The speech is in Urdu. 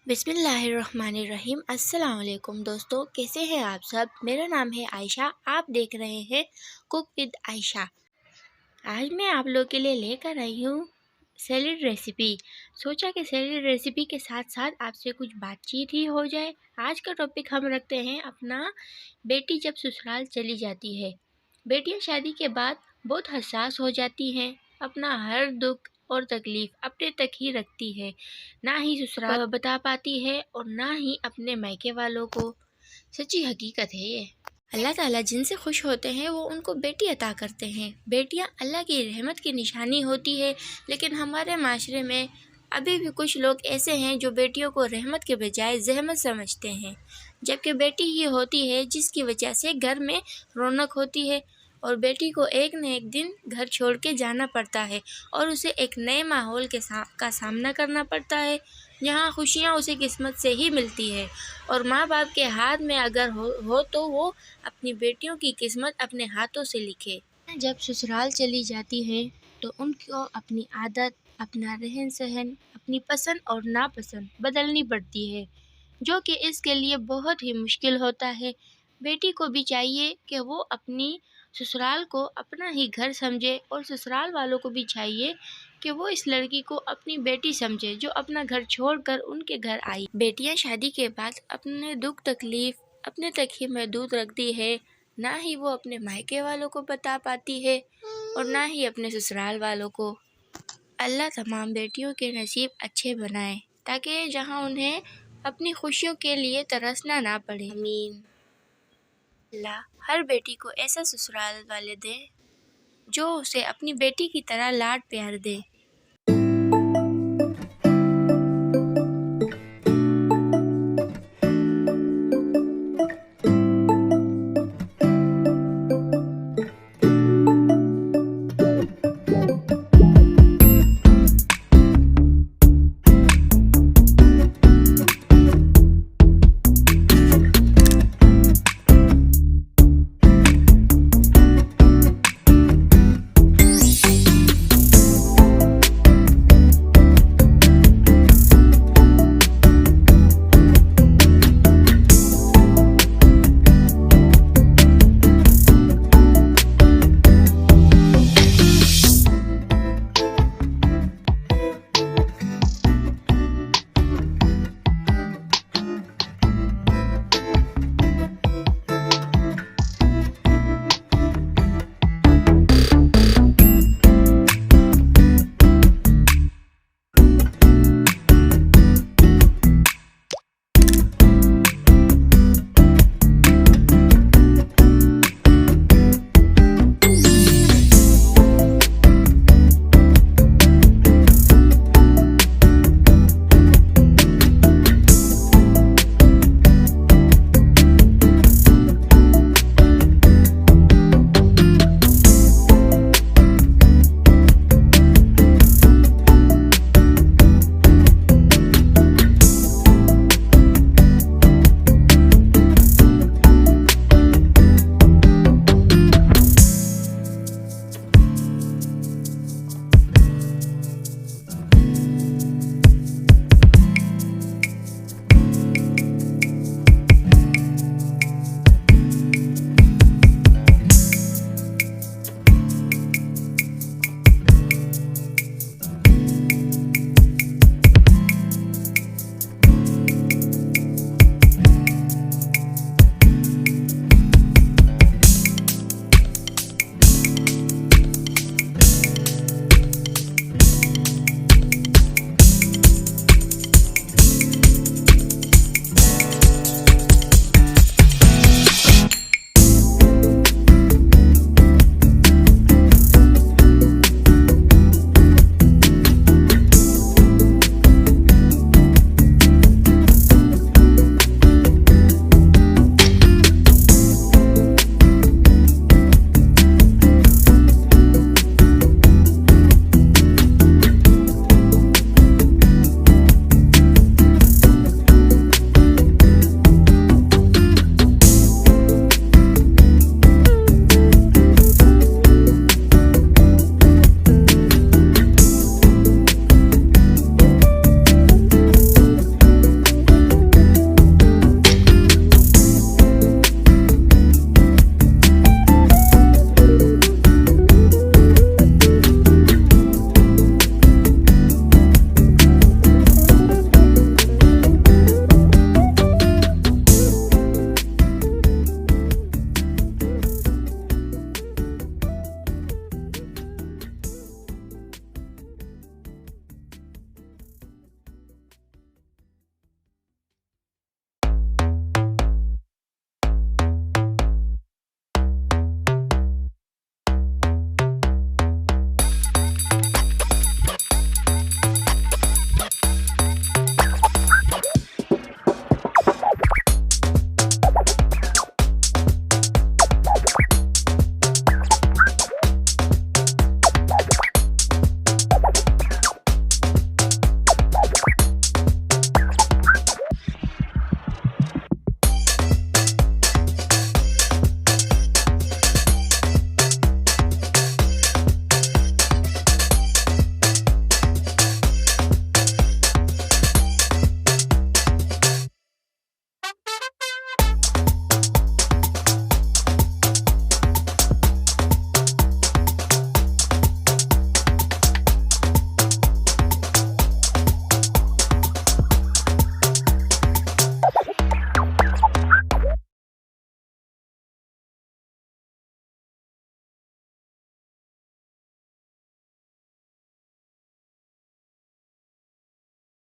بسم اللہ الرحمن الرحیم۔ السلام علیکم دوستو، کیسے ہیں آپ سب؟ میرا نام ہے عائشہ، آپ دیکھ رہے ہیں کوک ود عائشہ۔ آج میں آپ لوگ کے لیے لے کر آئی ہوں سیلیڈ ریسیپی۔ سوچا کہ سیلیڈ ریسیپی کے ساتھ ساتھ آپ سے کچھ بات چیت ہی ہو جائے۔ آج کا ٹاپک ہم رکھتے ہیں اپنا بیٹی جب سسرال چلی جاتی ہے۔ بیٹیاں شادی کے بعد بہت حساس ہو جاتی ہیں، اپنا ہر دکھ اور تکلیف اپنے تک ہی رکھتی ہے، نہ ہی سسرال بتا پاتی ہے اور نہ ہی اپنے میکے والوں کو۔ سچی حقیقت ہے یہ۔ اللہ تعالیٰ جن سے خوش ہوتے ہیں وہ ان کو بیٹی عطا کرتے ہیں۔ بیٹیاں اللہ کی رحمت کی نشانی ہوتی ہے، لیکن ہمارے معاشرے میں ابھی بھی کچھ لوگ ایسے ہیں جو بیٹیوں کو رحمت کے بجائے زحمت سمجھتے ہیں، جبکہ بیٹی ہی ہوتی ہے جس کی وجہ سے گھر میں رونق ہوتی ہے، اور بیٹی کو ایک نہ ایک دن گھر چھوڑ کے جانا پڑتا ہے اور اسے ایک نئے ماحول کا سامنا کرنا پڑتا ہے۔ یہاں خوشیاں اسے قسمت سے ہی ملتی ہے، اور ماں باپ کے ہاتھ میں اگر ہو تو وہ اپنی بیٹیوں کی قسمت اپنے ہاتھوں سے لکھے۔ جب سسرال چلی جاتی ہے تو ان کو اپنی عادت، اپنا رہن سہن، اپنی پسند اور ناپسند بدلنی پڑتی ہے، جو کہ اس کے لیے بہت ہی مشکل ہوتا ہے۔ بیٹی کو بھی چاہیے کہ وہ اپنی سسرال کو اپنا ہی گھر سمجھے، اور سسرال والوں کو بھی چاہیے کہ وہ اس لڑکی کو اپنی بیٹی سمجھے جو اپنا گھر چھوڑ کر ان کے گھر آئی۔ بیٹیاں شادی کے بعد اپنے دکھ تکلیف اپنے تک ہی محدود رکھتی ہے، نہ ہی وہ اپنے مائکے والوں کو بتا پاتی ہے اور نہ ہی اپنے سسرال والوں کو۔ اللہ تمام بیٹیوں کے نصیب اچھے بنائے تاکہ جہاں انہیں اپنی خوشیوں کے لیے ترسنا نہ پڑے۔ آمین۔ اللہ ہر بیٹی کو ایسا سسرال والے دے جو اسے اپنی بیٹی کی طرح لاڈ پیار دے۔